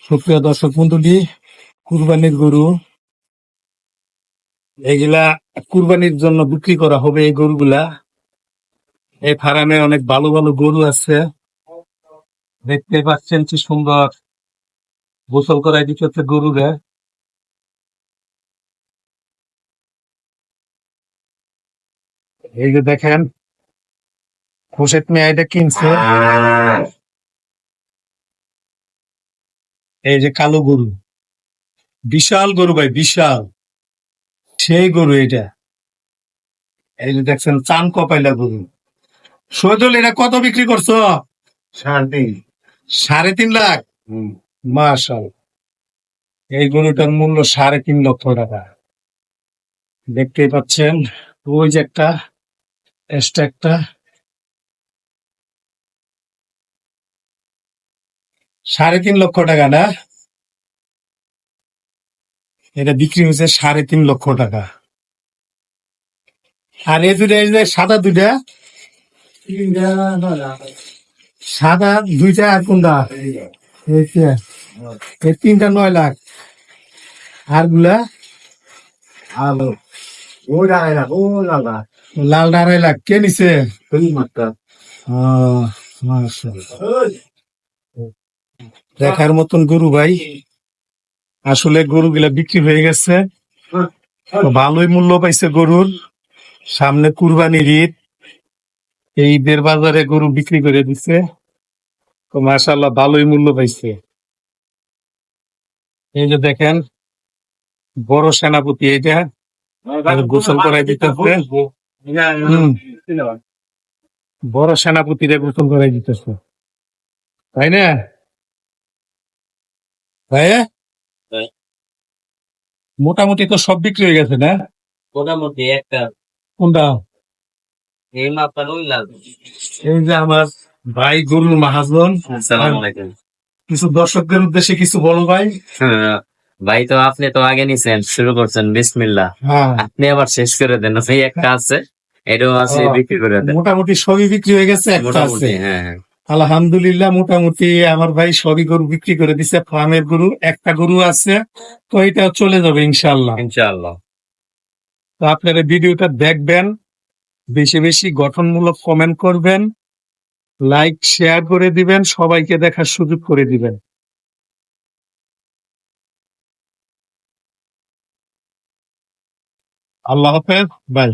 সুপ্রিয় দর্শক মন্ডলী, কুরবানির গরু এগুলা কুরবানির জন্য বিক্রি করা হবে। এই গরুগুলা এই ফার্মে অনেক ভালো ভালো গরু আছে, দেখতে পাচ্ছেন কি সুন্দর গোসল করাই দিচ্ছে গরুরে। এই যে দেখেন, খোরশেদ মিয়া এটা কিনছে। এই যে কালো গরু, বিশাল গরু ভাই, বিশাল সেই গরু এটা। এই যে দেখছেন চান কপাইলা গরু। শহীদুল, এটা কত বিক্রি করছো? 3.5। 3.5 লাখ? মাশাআল্লাহ। এই গরুটার মূল্য 3.5 লক্ষ টাকা। দেখতেই পাচ্ছেন, ওই যে একটা এক্সট্রা একটা 3.5 লক্ষ টাকা না, এটা বিক্রি হয়েছে 3.5 লক্ষ টাকা। আর এই দুটা, এই যে সাদা দুইটা, সাদা দুইটা আর কোনটা? এই যে, এই তিনটা 9 লাখ। আর গুলা আলো লাল 2.5 লাখ। কে নিছে? মাশাআল্লাহ। দেখার মতন গরু ভাই। আসলে গরুগুলা বিক্রি হয়ে গেছে, তো ভালোই মূল্য পাইছে গরুর। সামনে কুরবানির ঈদ, এই ঈদের বাজারে গরু বিক্রি করে দিছে, তো মাশাআল্লাহ ভালোই মূল্য পাইছে। এই যে দেখেন, বড় সেনাপতি এটা, গোসল করাই দিতেছে। বড় সেনাপতিরে গোসল করাই দিতেছে, তাই না ভাই? মোটামুটি তো সব বিক্রি হয়ে গেছে না? মোটামুটি একটা কোনটা? এই মাপটা ওই লাগবে। এই যে আমার ভাই গরুর মাহাজন। আসসালামু আলাইকুম। কিছু দর্শকদের উদ্দেশ্যে কিছু বলো ভাই। ভাই, তো আপনি তো আগে নিছেন, শুরু করছেন বিসমিল্লাহ, হ্যাঁ, আপনি আবার শেষ করে দেন। ভাই একটা আছে, এটাও আছে, বিক্রি করে দেন। মোটামুটি সবই বিক্রি হয়ে গেছে, একটা আছে। মোটামুটি হ্যাঁ হ্যাঁ। আলহামদুলিল্লাহ, মোটামুটি আমার ভাই সবই গরু বিক্রি করে দিছে। ফার্মের গরু একটা গরু আছে, তো এটা চলে যাবে ইনশাল্লাহ। ইনশাআল্লাহ। তো আপনারা ভিডিওটা দেখবেন, বেশি বেশি গঠনমূলক কমেন্ট করবেন, লাইক শেয়ার করে দিবেন, সবাইকে দেখার সুযোগ করে দিবেন। আল্লাহ হাফেজ, বাই।